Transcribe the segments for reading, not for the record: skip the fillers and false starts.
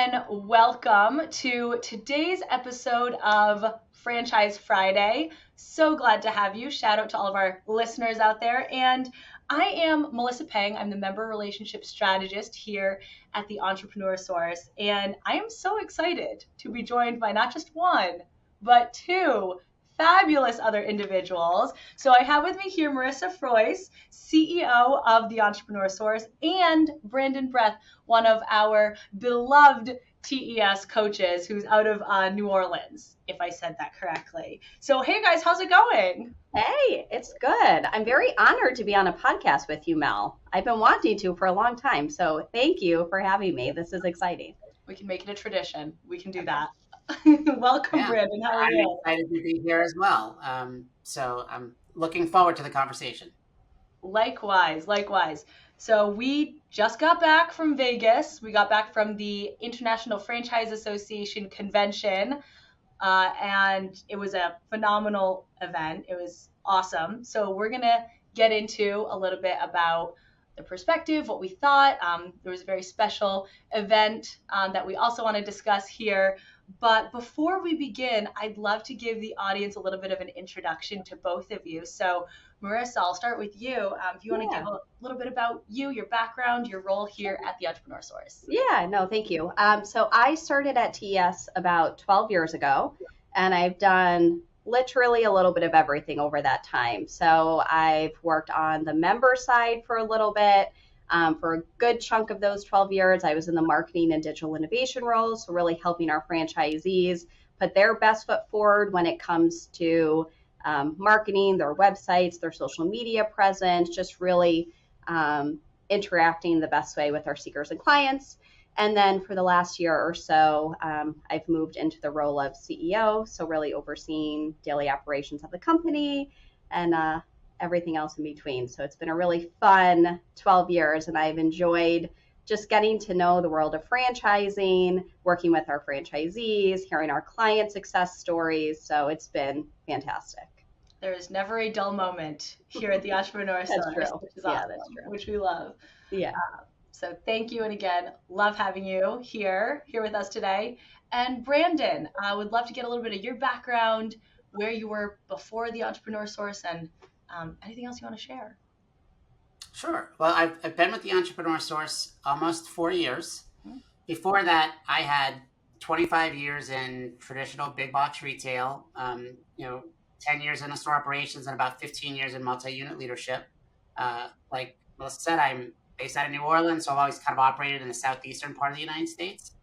and welcome to today's episode of Franchise Friday. So glad to have you. Shout out to all of our listeners out there. And I am Marissa Peng. I'm the member relationship strategist here at the Entrepreneur Source. And I am so excited to be joined by not just one, but two fabulous other individuals. So I have with me here Marissa Frois, CEO of the Entrepreneur Source, and Brandon Breath, one of our beloved TES coaches who's out of New Orleans, if I said that correctly. So hey guys, how's it going? Hey, it's good. I'm very honored to be on a podcast with you, Mel. I've been wanting to for a long time, so thank you for having me. This is exciting. We can make it a tradition. We can do that. Welcome, Brandon. How are you? I'm excited to be here as well. So I'm looking forward to the conversation. Likewise. So we just got back from Vegas. We got back from the International Franchise Association convention, and it was a phenomenal event. It was awesome. So we're going to get into a little bit about the perspective, what we thought. There was a very special event that we also want to discuss here. But before we begin, I'd love to give the audience a little bit of an introduction to both of you. So Marissa, I'll start with you. If you want to give a little bit about you, your background, your role here at the Entrepreneur Source. Yeah, no, thank you. So I started at TES about 12 years ago, and I've done literally a little bit of everything over that time. So I've worked on the member side for a little bit. For a good chunk of those 12 years, I was in the marketing and digital innovation roles, so really helping our franchisees put their best foot forward when it comes to marketing, their websites, their social media presence, just really interacting the best way with our seekers and clients. And then for the last year or so, I've moved into the role of CEO, so really overseeing daily operations of the company and everything else in between. So it's been a really fun 12 years, and I've enjoyed just getting to know the world of franchising, working with our franchisees, hearing our client success stories. So it's been fantastic. There is never a dull moment here at the Entrepreneur Source, which is awesome, that's true. Which we love. Yeah. So thank you. And again, love having you here with us today. And Brandon, I would love to get a little bit of your background, where you were before the Entrepreneur Source, and anything else you want to share? Sure. Well, I've been with the Entrepreneur Source almost 4 years. Mm-hmm. Before that, I had 25 years in traditional big box retail, 10 years in store operations and about 15 years in multi-unit leadership. Like Melissa said, I'm based out of New Orleans, so I've always kind of operated in the southeastern part of the United States.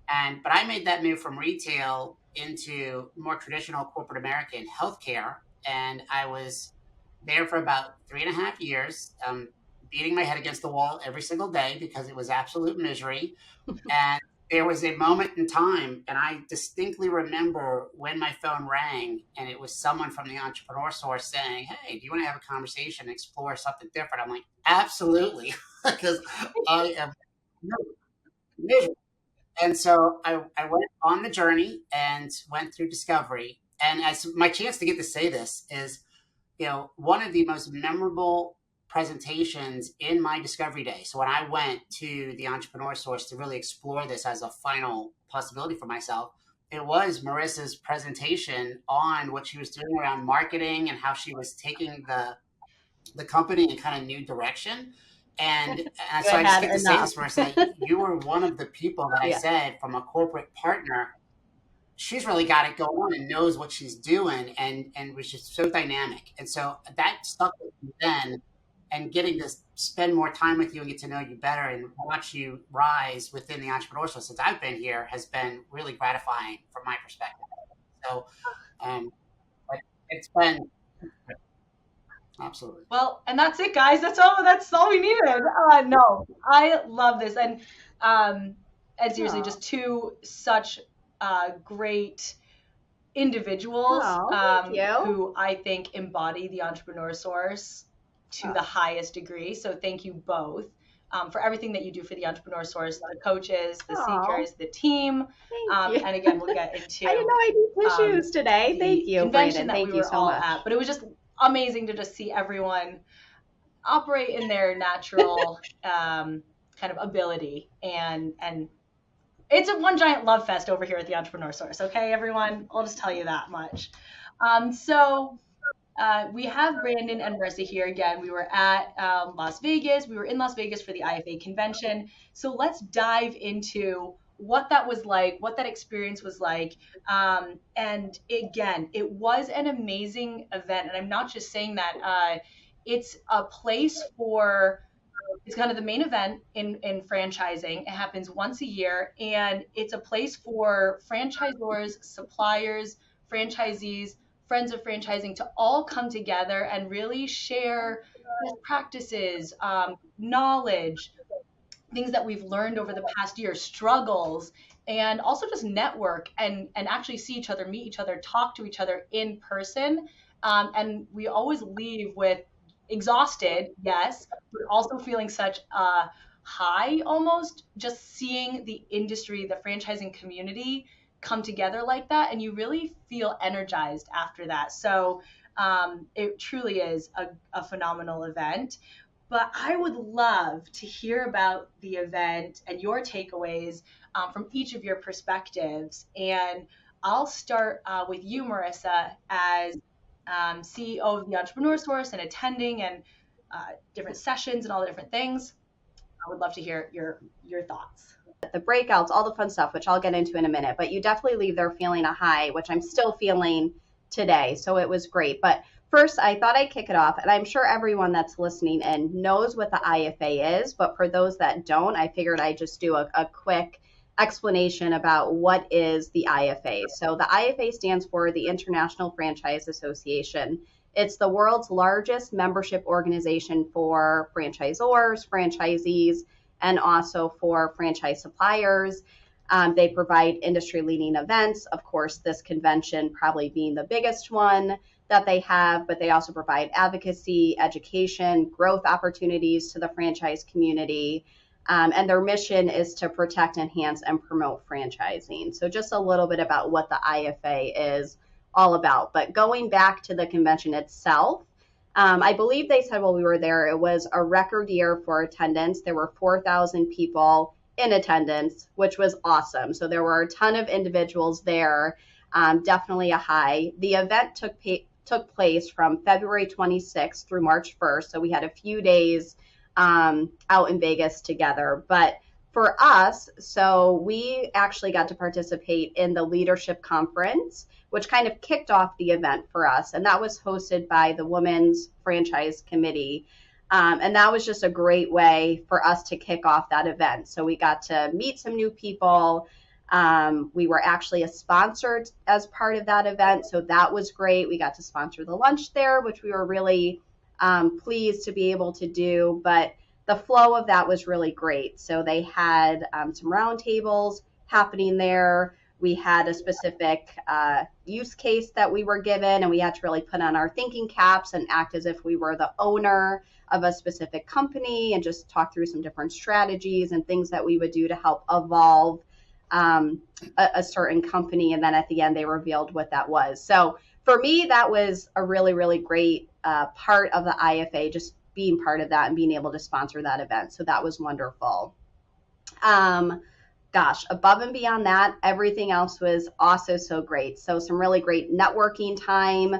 But I made that move from retail into more traditional corporate American healthcare, and I was there for about 3.5 years, beating my head against the wall every single day because it was absolute misery. And there was a moment in time, and I distinctly remember when my phone rang, and it was someone from the Entrepreneur Source saying, "Hey, do you want to have a conversation, explore something different?" I'm like, absolutely, because I am miserable. And so I went on the journey and went through discovery. And as my chance to get to say this is, one of the most memorable presentations in my discovery day. So when I went to the Entrepreneur Source to really explore this as a final possibility for myself, it was Marissa's presentation on what she was doing around marketing and how she was taking the company in kind of new direction. And so I just get to say this, Marissa, you were one of the people that I said from a corporate partner, she's really got it going on and knows what she's doing and was just so dynamic. And so that stuck with me then, and getting to spend more time with you and get to know you better and watch you rise within the Entrepreneur Source since I've been here has been really gratifying from my perspective. So it's been absolutely. Well, and that's it, guys. That's all we needed. No, I love this. And seriously, just two such great individuals who I think embody the Entrepreneur Source to the highest degree. So thank you both for everything that you do for the Entrepreneur Source, the coaches, the seekers, the team. And again, we'll get into I didn't know I need tissues today. Thank you, convention Brandon. that we were all at. But it was just amazing to just see everyone operate in their natural kind of ability and it's a one giant love fest over here at the Entrepreneur Source. Okay, everyone, I'll just tell you that much. So we have Brandon and Marissa here again. We were at Las Vegas. We were in Las Vegas for the IFA convention. So let's dive into what that was like, what that experience was like. And again, it was an amazing event. And I'm not just saying that. It's a place for, it's kind of the main event in franchising. It happens once a year, and it's a place for franchisors, suppliers, franchisees, friends of franchising to all come together and really share best practices, knowledge, things that we've learned over the past year, struggles, and also just network and actually see each other, meet each other, talk to each other in person. And we always leave with exhausted, yes, but also feeling such a high almost, just seeing the industry, the franchising community come together like that, and you really feel energized after that. So it truly is a phenomenal event. But I would love to hear about the event and your takeaways from each of your perspectives. And I'll start with you, Marissa, as CEO of the Entrepreneur Source and attending and different sessions and all the different things. I would love to hear your thoughts. The breakouts, all the fun stuff, which I'll get into in a minute, but you definitely leave there feeling a high, which I'm still feeling today. So it was great. But first, I thought I'd kick it off, and I'm sure everyone that's listening in knows what the IFA is, but for those that don't, I figured I'd just do a quick explanation about what is the IFA. So the IFA stands for the International Franchise Association. It's the world's largest membership organization for franchisors, franchisees, and also for franchise suppliers. They provide industry-leading events. Of course, this convention probably being the biggest one that they have, but they also provide advocacy, education, growth opportunities to the franchise community. And their mission is to protect, enhance, and promote franchising. So just a little bit about what the IFA is all about. But going back to the convention itself, I believe they said while we were there, it was a record year for attendance. There were 4,000 people in attendance, which was awesome. So there were a ton of individuals there, definitely a high. The event took place from February 26th through March 1st. So we had a few days out in Vegas together. But for us, so we actually got to participate in the leadership conference, which kind of kicked off the event for us. And that was hosted by the Women's Franchise Committee. And that was just a great way for us to kick off that event. So we got to meet some new people. We were actually a sponsored as part of that event. So that was great. We got to sponsor the lunch there, which we were really pleased to be able to do. But the flow of that was really great. So they had some roundtables happening there. We had a specific use case that we were given, and we had to really put on our thinking caps and act as if we were the owner of a specific company and just talk through some different strategies and things that we would do to help evolve a certain company. And then at the end, they revealed what that was. So for me, that was a really, really great part of the IFA, just being part of that and being able to sponsor that event. So that was wonderful. Above and beyond that, everything else was also so great. So some really great networking time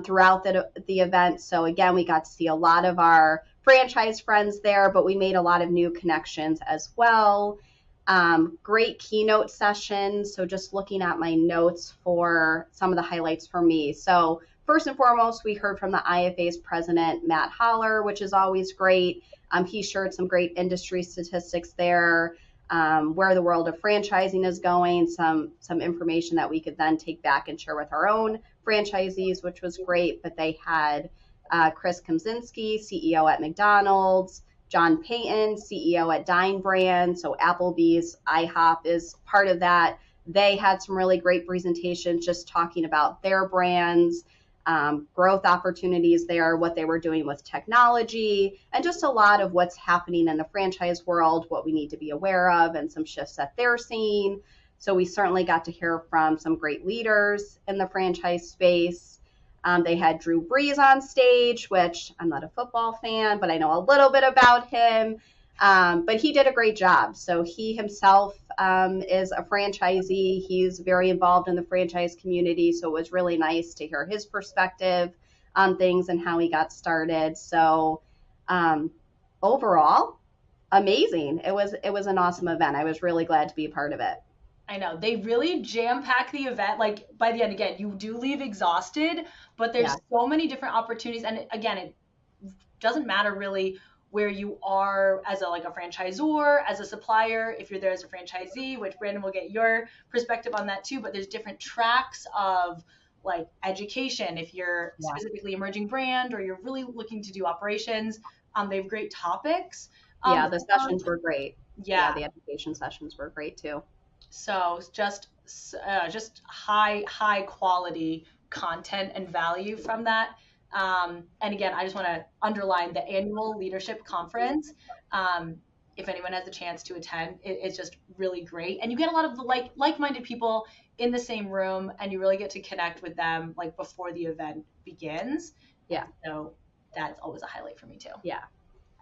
throughout the event. So again, we got to see a lot of our franchise friends there, but we made a lot of new connections as well. Great keynote sessions. So just looking at my notes for some of the highlights for me. So first and foremost, we heard from the IFA's president, Matt Holler, which is always great. He shared some great industry statistics there, where the world of franchising is going, some information that we could then take back and share with our own franchisees, which was great. But they had Chris Kemzinski, CEO at McDonald's, John Payton, CEO at Dine Brand. So Applebee's, IHOP is part of that. They had some really great presentations just talking about their brands, growth opportunities there, what they were doing with technology, and just a lot of what's happening in the franchise world, what we need to be aware of, and some shifts that they're seeing. So we certainly got to hear from some great leaders in the franchise space. They had Drew Brees on stage, which I'm not a football fan, but I know a little bit about him. But he did a great job. So he himself is a franchisee. He's very involved in the franchise community. So it was really nice to hear his perspective on things and how he got started. So overall, amazing. It was an awesome event. I was really glad to be a part of it. I know they really jam pack the event. Like by the end, again, you do leave exhausted, but there's Yeah. so many different opportunities. And again, it doesn't matter really where you are as a like a franchisor, as a supplier, if you're there as a franchisee, which Brandon will get your perspective on that too. But there's different tracks of like education. If you're Yeah. specifically emerging brand or you're really looking to do operations, they have great topics. Yeah, the sessions were great. Yeah. The education sessions were great too. So just high quality content and value from that. And again, I just want to underline the annual leadership conference. If anyone has a chance to attend, it's just really great, and you get a lot of the like-minded people in the same room, and you really get to connect with them like before the event begins. Yeah. So that's always a highlight for me too. Yeah.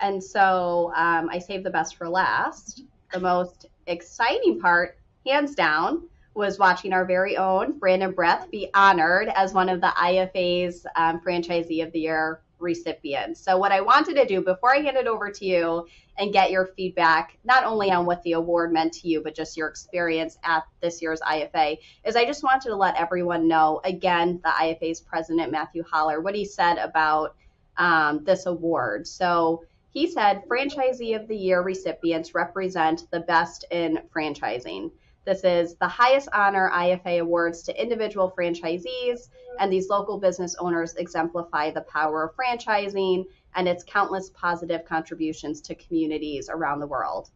And so I saved the best for last. The most exciting part, hands down, was watching our very own Brandon Breth be honored as one of the IFA's Franchisee of the Year recipients. So what I wanted to do before I hand it over to you and get your feedback, not only on what the award meant to you, but just your experience at this year's IFA, is I just wanted to let everyone know, again, the IFA's president, Matthew Holler, what he said about this award. So he said, Franchisee of the Year recipients represent the best in franchising. This is the highest honor IFA awards to individual franchisees, and these local business owners exemplify the power of franchising and its countless positive contributions to communities around the world.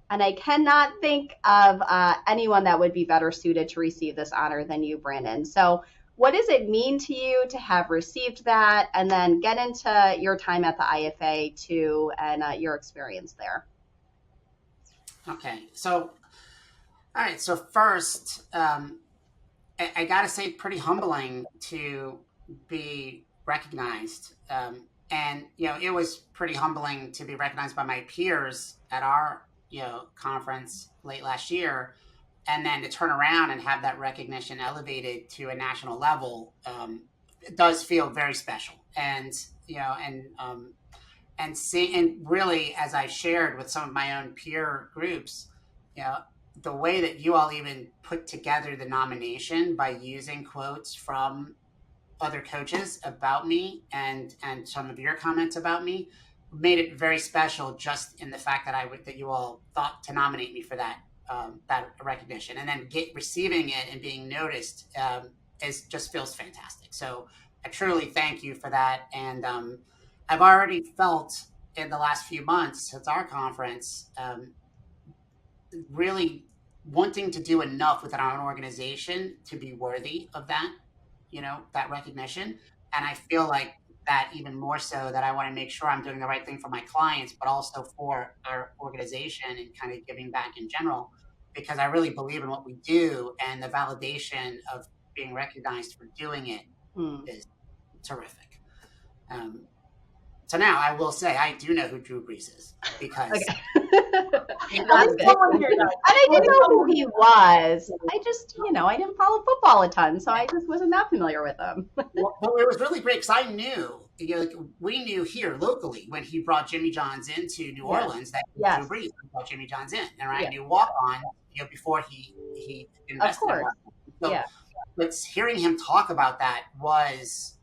And I cannot think of anyone that would be better suited to receive this honor than you, Brandon. So what does it mean to you to have received that, and then get into your time at the IFA too, and your experience there? Okay, so all right, so first, I gotta say, pretty humbling to be recognized, and it was pretty humbling to be recognized by my peers at our conference late last year, and then to turn around and have that recognition elevated to a national level. It does feel very special, and really, as I shared with some of my own peer groups, the way that you all even put together the nomination by using quotes from other coaches about me and some of your comments about me made it very special, just in the fact that you all thought to nominate me for that recognition, and then receiving it and being noticed just feels fantastic. So I truly thank you for that. And I've already felt in the last few months since our conference, really wanting to do enough within our own organization to be worthy of that, that recognition. And I feel like that even more so, that I want to make sure I'm doing the right thing for my clients, but also for our organization and kind of giving back in general, because I really believe in what we do, and the validation of being recognized for doing it is terrific. So now I will say I do know who Drew Brees is, because I didn't know who he was. I just, I didn't follow football a ton, so I just wasn't that familiar with him. Well, it was really great because I knew, we knew here locally when he brought Jimmy John's into New Orleans that Drew Brees brought Jimmy John's in, and I knew walk on, before he invested. Of course. So, but hearing him talk about that was,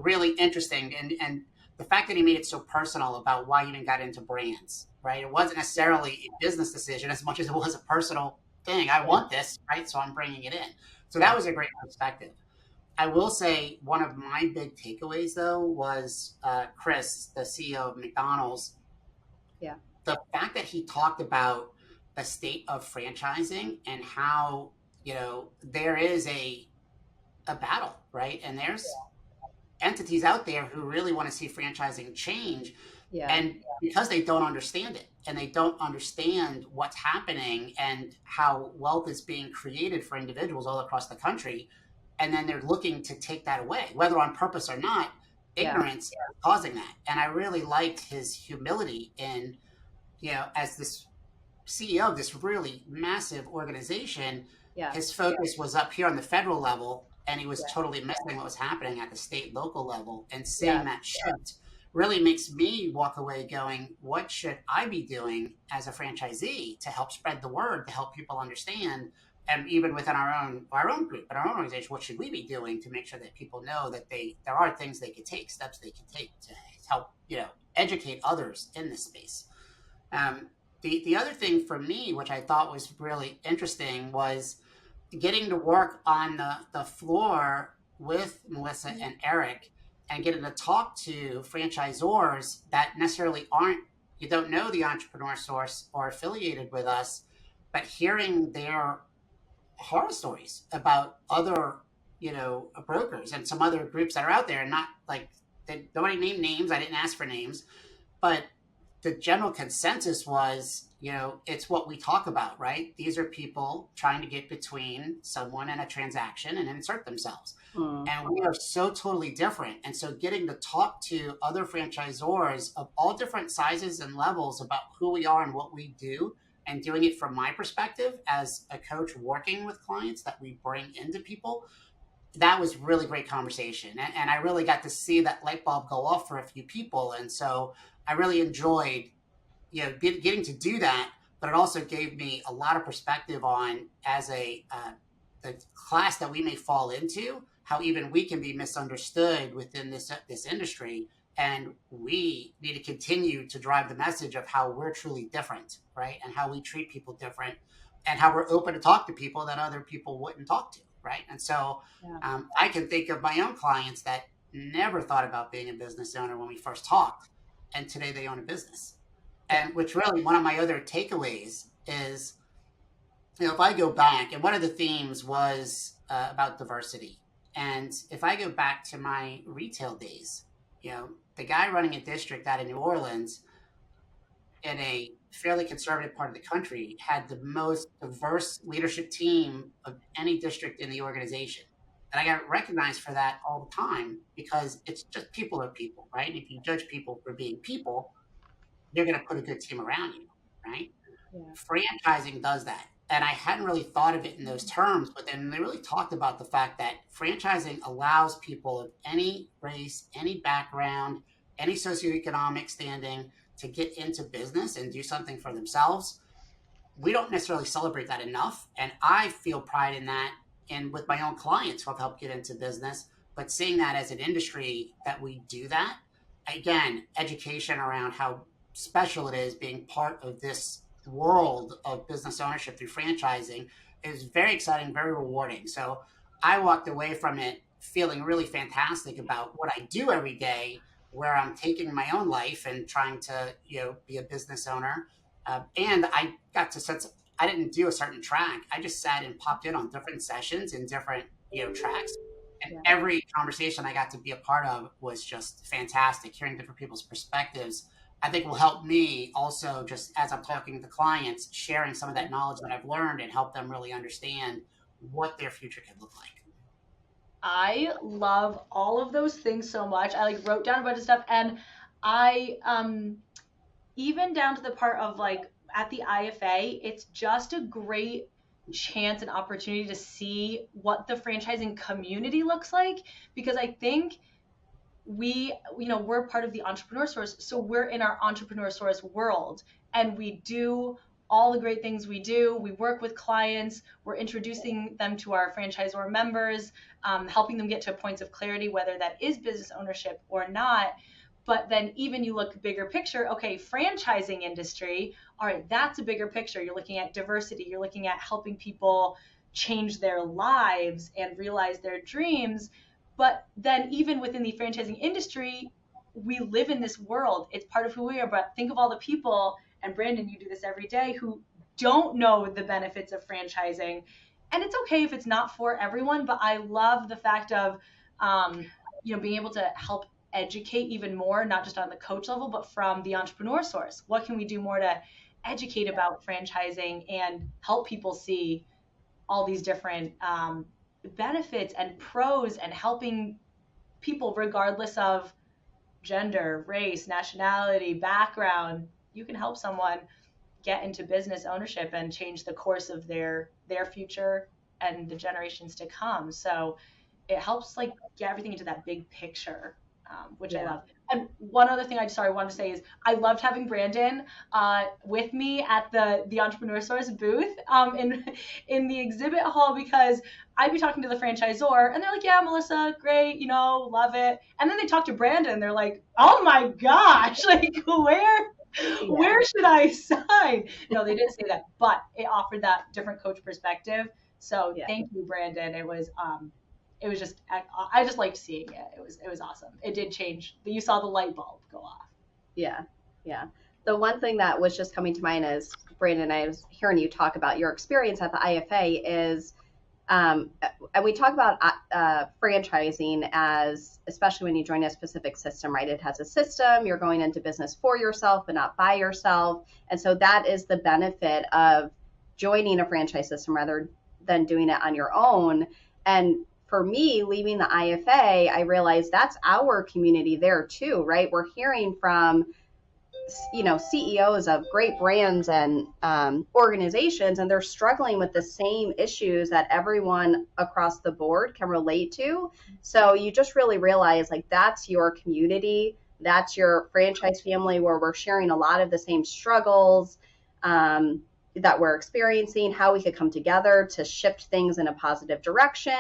really interesting, and the fact that he made it so personal about why he even got into brands, right? It wasn't necessarily a business decision as much as it was a personal thing. I want this, right? So I'm bringing it in. So that was a great perspective. I will say one of my big takeaways, though, was Chris, the CEO of McDonald's. Yeah. The fact that he talked about the state of franchising and how, there is a battle, right? And there's entities out there who really want to see franchising change, and because they don't understand it, and they don't understand what's happening and how wealth is being created for individuals all across the country, and then they're looking to take that away, whether on purpose or not. Ignorance is causing that. And I really liked his humility in as this CEO of this really massive organization, Yeah. his focus was up here on the federal level, and he was Yeah. totally missing what was happening at the state and local level. And seeing Yeah. that shift really makes me walk away going, what should I be doing as a franchisee to help spread the word, to help people understand? And even within our own group and our own organization, what should we be doing to make sure that people know that there are things they could take, steps they could take to help educate others in this space. Um, the other thing for me, which I thought was really interesting, was getting to work on the floor with Melissa and Eric and getting to talk to franchisors that necessarily you don't know the entrepreneur source or affiliated with us, but hearing their horror stories about other, brokers and some other groups that are out there, and not like nobody named names. I didn't ask for names, but the general consensus was, it's what we talk about, right? These are people trying to get between someone and a transaction and insert themselves. And we are so totally different. And so getting to talk to other franchisors of all different sizes and levels about who we are and what we do, and doing it from my perspective as a coach working with clients that we bring into people, that was really great conversation. And I really got to see that light bulb go off for a few people. And so I really enjoyed, getting to do that, but it also gave me a lot of perspective on, as the class that we may fall into, how even we can be misunderstood within this industry. And we need to continue to drive the message of how we're truly different, right? And how we treat people different, and how we're open to talk to people that other people wouldn't talk to, right? And so I can think of my own clients that never thought about being a business owner when we first talked, and today they own a business. And which really, one of my other takeaways is, if I go back, and one of the themes was about diversity. And if I go back to my retail days, the guy running a district out of New Orleans in a fairly conservative part of the country had the most diverse leadership team of any district in the organization. And I got recognized for that all the time, because it's just people are people, right? And if you judge people for being people, you're going to put a good team around you, right? Yeah. Franchising does that. And I hadn't really thought of it in those terms, but then they really talked about the fact that franchising allows people of any race, any background, any socioeconomic standing to get into business and do something for themselves. We don't necessarily celebrate that enough. And I feel pride in that, and with my own clients who have helped get into business, but seeing that as an industry that we do that, again, education around how special it is being part of this world of business ownership through franchising is very exciting, very rewarding. So I walked away from it feeling really fantastic about what I do every day, where I'm taking my own life and trying to, be a business owner. And I got to sense, I didn't do a certain track. I just sat and popped in on different sessions and different, tracks. And Yeah. every conversation I got to be a part of was just fantastic. Hearing different people's perspectives, I think, will help me also, just as I'm talking to clients, sharing some of that knowledge that I've learned, and help them really understand what their future could look like. I love all of those things so much. I wrote down a bunch of stuff, and I even down to the part of at the IFA, it's just a great chance and opportunity to see what the franchising community looks like, because I think we're part of the entrepreneur source, so we're in our entrepreneur source world, and we do all the great things we do. We work with clients, we're introducing them to our franchisor members, helping them get to points of clarity, whether that is business ownership or not. But then even you look bigger picture, okay, franchising industry, all right, that's a bigger picture. You're looking at diversity, you're looking at helping people change their lives and realize their dreams. But then even within the franchising industry, we live in this world. It's part of who we are. But think of all the people, and Brandon, you do this every day, who don't know the benefits of franchising. And it's okay if it's not for everyone, but I love the fact of, being able to help educate even more, not just on the coach level, but from the entrepreneur source. What can we do more to educate about franchising and help people see all these different benefits and pros, and helping people regardless of gender, race, nationality, background, you can help someone get into business ownership and change the course of their future and the generations to come. So it helps like get everything into that big picture, which I love. And one other thing I wanted to say is I loved having Brandon with me at the Entrepreneur Source booth in the exhibit hall, because I'd be talking to the franchisor and they're like, yeah, Melissa, great, you know, love it. And then they talk to Brandon and they're like, oh my gosh, like where should I sign? No, they didn't say that, but it offered that different coach perspective. So thank you, Brandon. It was just, I just liked seeing it. It was awesome. It did change. You saw the light bulb go off. Yeah. The one thing that was just coming to mind is, Brandon, I was hearing you talk about your experience at the IFA is, and we talk about franchising as, especially when you join a specific system, right? It has a system, you're going into business for yourself, but not by yourself. And so that is the benefit of joining a franchise system rather than doing it on your own. And for me, leaving the IFA, I realized that's our community there too, right? We're hearing from, you know, CEOs of great brands and organizations, and they're struggling with the same issues that everyone across the board can relate to. So you just really realize like that's your community, that's your franchise family, where we're sharing a lot of the same struggles that we're experiencing, how we could come together to shift things in a positive direction,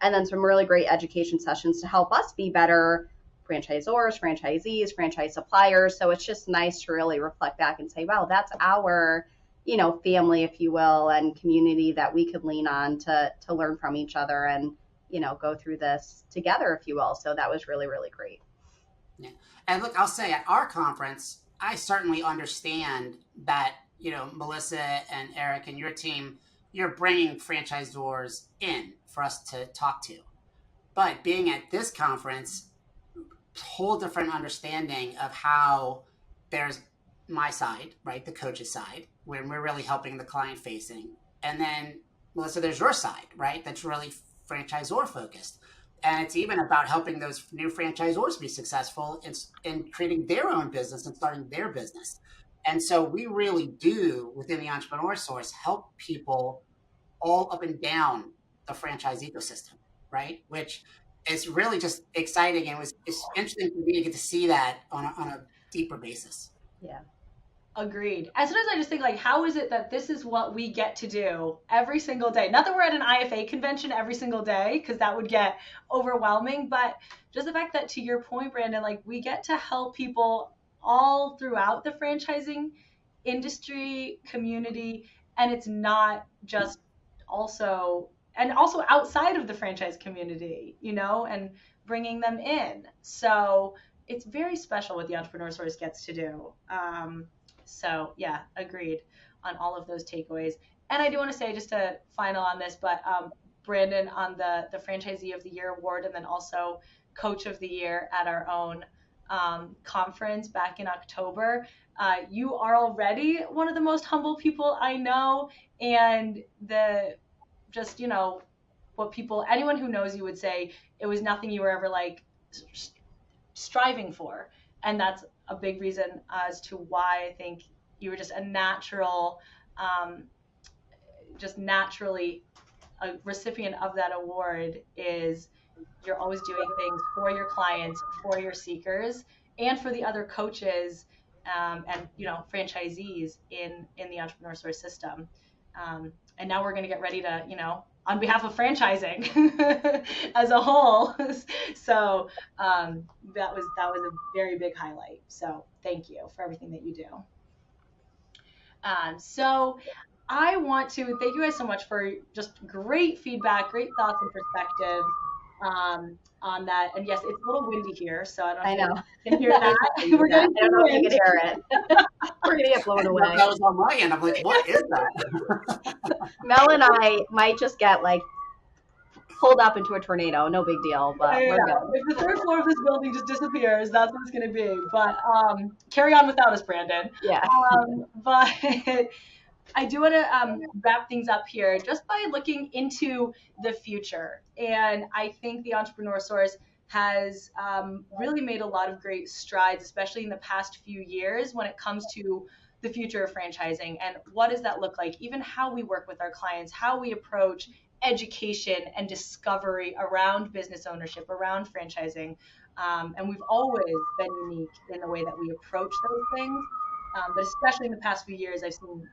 and then some really great education sessions to help us be better franchisors, franchisees, franchise suppliers. So it's just nice to really reflect back and say, wow, that's our, you know, family, if you will, and community that we could lean on to learn from each other and, you know, go through this together, if you will. So that was really, really great. Yeah. And look, I'll say at our conference, I certainly understand that, you know, Melissa and Eric and your team, you're bringing franchisors in for us to talk to. But being at this conference, whole different understanding of how there's my side, right? The coach's side, when we're really helping the client facing. And then, Melissa, there's your side, right? That's really franchisor focused. And it's even about helping those new franchisors be successful in creating their own business and starting their business. And so we really do, within the Entrepreneur Source, help people all up and down the franchise ecosystem, right? Which is really just exciting. And it's interesting for me to get to see that on a deeper basis. Yeah. Agreed. As soon as I just think like, how is it that this is what we get to do every single day? Not that we're at an IFA convention every single day, because that would get overwhelming, but just the fact that, to your point, Brandon, like we get to help people all throughout the franchising industry, community, and it's not just also outside of the franchise community, you know, and bringing them in. So it's very special what the Entrepreneur Source gets to do. So yeah, agreed on all of those takeaways. And I do want to say, just to final on this, but Brandon, on the Franchisee of the Year award, and then also Coach of the Year at our own conference back in October, you are already one of the most humble people I know, and just, you know, what anyone who knows you would say, it was nothing you were ever like striving for. And that's a big reason as to why I think you were just a natural, just naturally a recipient of that award. Is you're always doing things for your clients, for your seekers, and for the other coaches and, you know, franchisees in the Entrepreneur Source system. And now we're going to get ready to, you know, on behalf of franchising as a whole. So that was a very big highlight. So thank you for everything that you do. So I want to thank you guys so much for just great feedback, great thoughts and perspectives on that. And yes, it's a little windy here, so I don't know if you can hear that. We're getting I don't know if you can hear it. We're going to get blown away. That was on my end. I'm like, what is that? Mel and I might just get like pulled up into a tornado. No big deal, but we're good. If the third floor of this building just disappears, that's what it's going to be. But carry on without us, Brandon. Yeah. But I do want to wrap things up here just by looking into the future. And I think the Entrepreneur Source has really made a lot of great strides, especially in the past few years when it comes to the future of franchising and what does that look like, even how we work with our clients, how we approach education and discovery around business ownership, around franchising. And we've always been unique in the way that we approach those things. But especially in the past few years, I've seen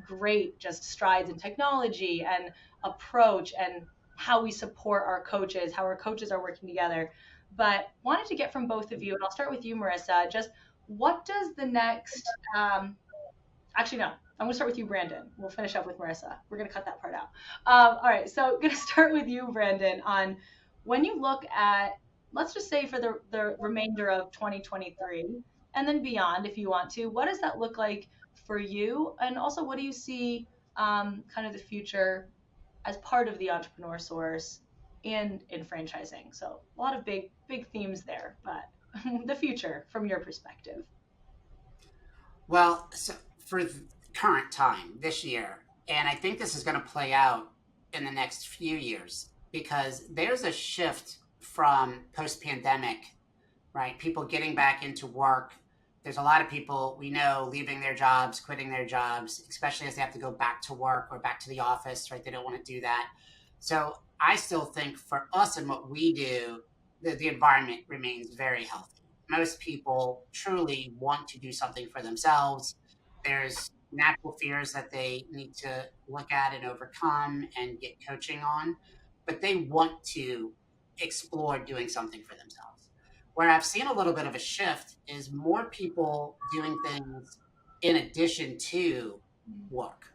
great just strides in technology and approach and how we support our coaches, how our coaches are working together. But wanted to get from both of you, and I'll start with you, Marissa, just what does the next, actually, no, I'm going to start with you, Brandon. We'll finish up with Marissa. We're going to cut that part out. All right, so I'm going to start with you, Brandon, on when you look at, let's just say for the remainder of 2023 and then beyond, if you want to, what does that look like for you? And also, what do you see kind of the future as part of the entrepreneur source and in franchising? So a lot of big themes there, but the future from your perspective. Well, so for the current time this year, and I think this is going to play out in the next few years because there's a shift from post pandemic, right? People getting back into work. There's a lot of people we know leaving their jobs, quitting their jobs, especially as they have to go back to work or back to the office, right? They don't want to do that. So I still think for us and what we do, the environment remains very healthy. Most people truly want to do something for themselves. There's natural fears that they need to look at and overcome and get coaching on, but they want to explore doing something for themselves. Where I've seen a little bit of a shift is more people doing things in addition to work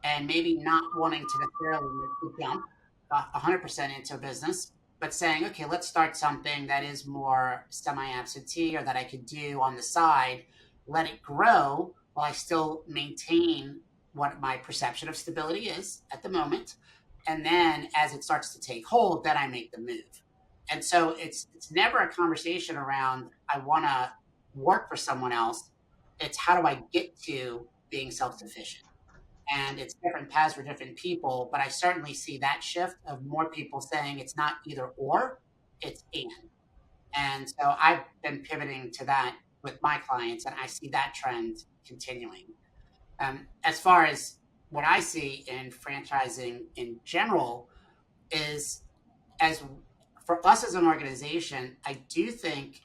and maybe not wanting to necessarily make the jump 100% into a business, but saying, okay, let's start something that is more semi-absentee or that I could do on the side, let it grow while I still maintain what my perception of stability is at the moment. And then as it starts to take hold, then I make the move. And so it's never a conversation around I want to work for someone else. It's how do I get to being self-sufficient? And it's different paths for different people, but I certainly see that shift of more people saying it's not either or, it's and so I've been pivoting to that with my clients, and I see that trend continuing. As far as what I see in franchising in general is as for us as an organization, I do think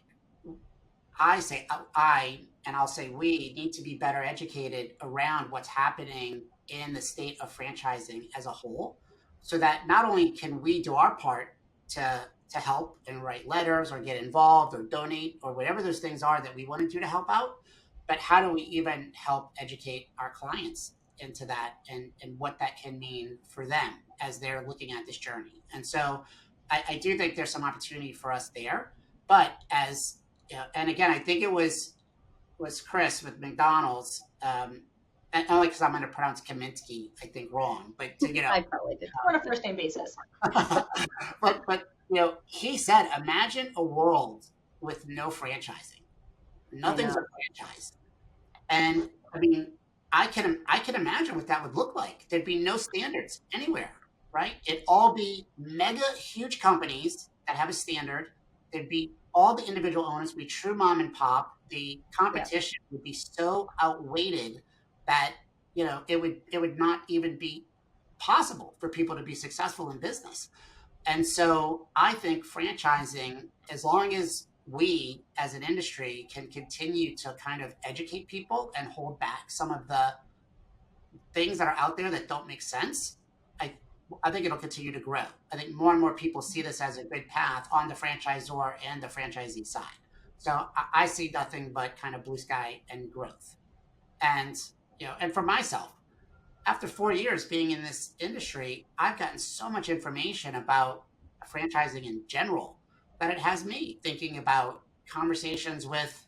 and I'll say we need to be better educated around what's happening in the state of franchising as a whole, so that not only can we do our part to help and write letters or get involved or donate or whatever those things are that we want to do to help out, but how do we even help educate our clients into that and what that can mean for them as they're looking at this journey. And so I do think there's some opportunity for us there. But as yeah, and again, I think it was Chris with McDonald's, and only because I'm going to pronounce Kaminsky, I think wrong, but I probably did. On a first name basis. but he said, imagine a world with no franchising, nothing's a franchise, and I mean, I can imagine what that would look like. There'd be no standards anywhere, right? It'd all be mega huge companies that have a standard. There'd be all the individual owners be true mom and pop. The competition would be so outweighed that it would not even be possible for people to be successful in business. And so I think franchising, as long as we as an industry can continue to kind of educate people and hold back some of the things that are out there that don't make sense, I I think it'll continue to grow. I think more and more people see this as a good path on the franchisor and the franchisee side. So I see nothing but kind of blue sky and growth. And and for myself, after 4 years being in this industry, I've gotten so much information about franchising in general that it has me thinking about conversations with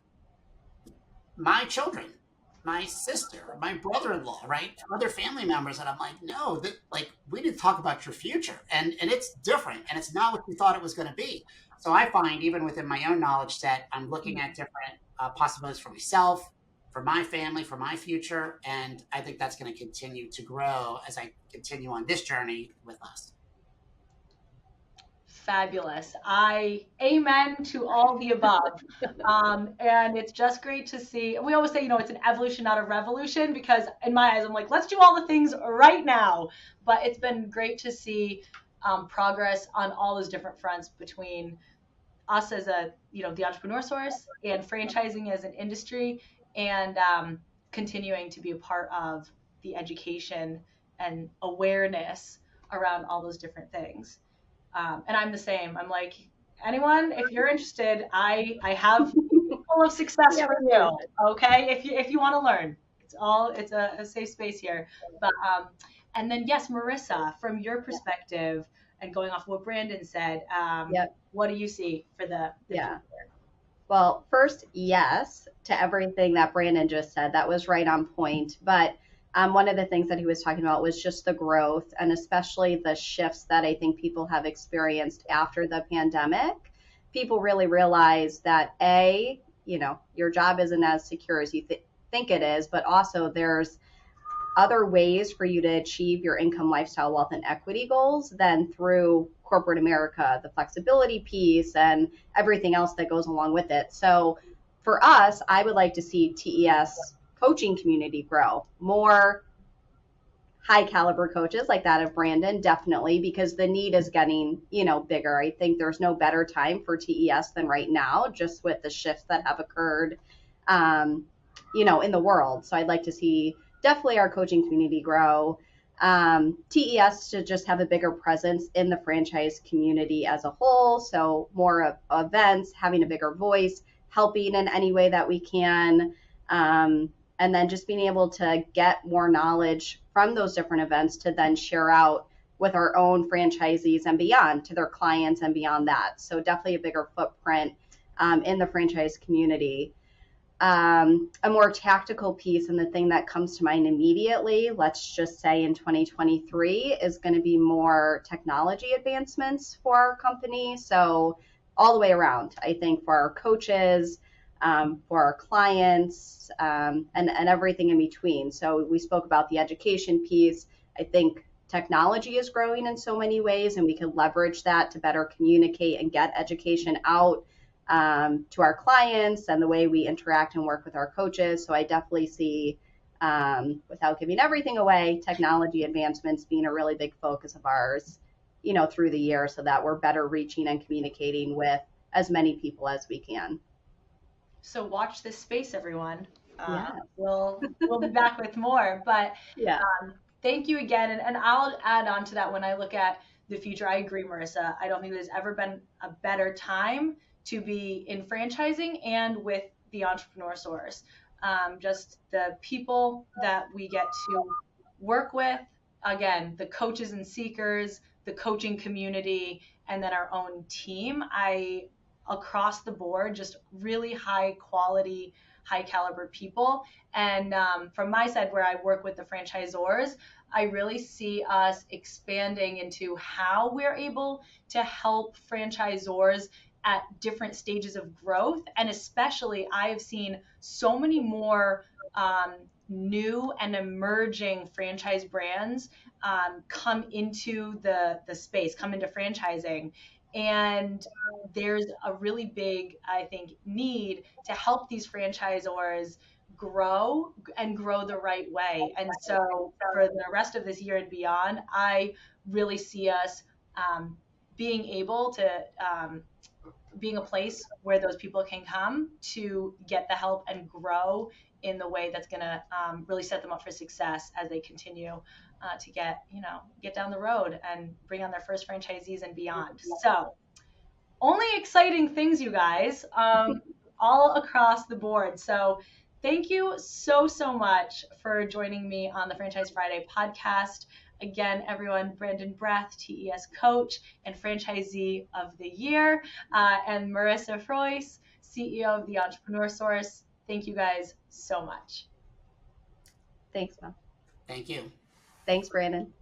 my children, my sister, my brother-in-law, right? Other family members. And I'm like, no, we need to talk about your future. And it's different and it's not what we thought it was going to be. So I find even within my own knowledge set, I'm looking at different possibilities for myself, for my family, for my future. And I think that's going to continue to grow as I continue on this journey with us. fabulous. I amen to all the above. And it's just great to see. We always say, it's an evolution, not a revolution, because in my eyes, I'm like, let's do all the things right now. But it's been great to see progress on all those different fronts between us as the entrepreneur source and franchising as an industry, and continuing to be a part of the education and awareness around all those different things. And I'm the same. I'm like, anyone, if you're interested, I have full of success for you. Okay, if you want to learn, it's a safe space here. But and then yes, Marissa, from your perspective and going off what Brandon said, what do you see for the future? Well, first, yes to everything that Brandon just said. That was right on point. But one of the things that he was talking about was just the growth, and especially the shifts that I think people have experienced after the pandemic. People really realize that your job isn't as secure as you think it is, but also there's other ways for you to achieve your income, lifestyle, wealth, and equity goals than through corporate America, the flexibility piece and everything else that goes along with it. So for us, I would like to see TES coaching community grow. More high caliber coaches like that of Brandon, definitely, because the need is getting, bigger. I think there's no better time for TES than right now, just with the shifts that have occurred, in the world. So I'd like to see definitely our coaching community grow. TES to just have a bigger presence in the franchise community as a whole. So more of events, having a bigger voice, helping in any way that we can. And then just being able to get more knowledge from those different events to then share out with our own franchisees and beyond to their clients and beyond that. So definitely a bigger footprint in the franchise community. A more tactical piece, and the thing that comes to mind immediately, let's just say in 2023, is going to be more technology advancements for our company. So all the way around, I think, for our coaches, for our clients, and everything in between. So we spoke about the education piece. I think technology is growing in so many ways, and we can leverage that to better communicate and get education out to our clients and the way we interact and work with our coaches. So I definitely see, without giving everything away, technology advancements being a really big focus of ours, through the year, so that we're better reaching and communicating with as many people as we can. So watch this space, everyone. We'll be back with more, but thank you again. And I'll add on to that. When I look at the future, I agree, Marissa. I don't think there's ever been a better time to be in franchising and with the entrepreneur source. Just the people that we get to work with, again, the coaches and seekers, the coaching community, and then our own team. Across the board, just really high quality, high caliber people. And from my side, where I work with the franchisors, I really see us expanding into how we're able to help franchisors at different stages of growth. And especially, I have seen so many more new and emerging franchise brands come into the space, come into franchising. And there's a really big, I think, need to help these franchisors grow and grow the right way. And so for the rest of this year and beyond, I really see us being able to being a place where those people can come to get the help and grow in the way that's going to really set them up for success as they continue to get down the road and bring on their first franchisees and beyond. So only exciting things, you guys, all across the board. So thank you so much for joining me on the Franchise Friday podcast. Again, everyone, Brandon Breath, TES Coach and Franchisee of the Year, and Marissa Frois, CEO of the Entrepreneur Source. Thank you guys so much. Thanks, Mom. Thank you. Thanks, Brandon.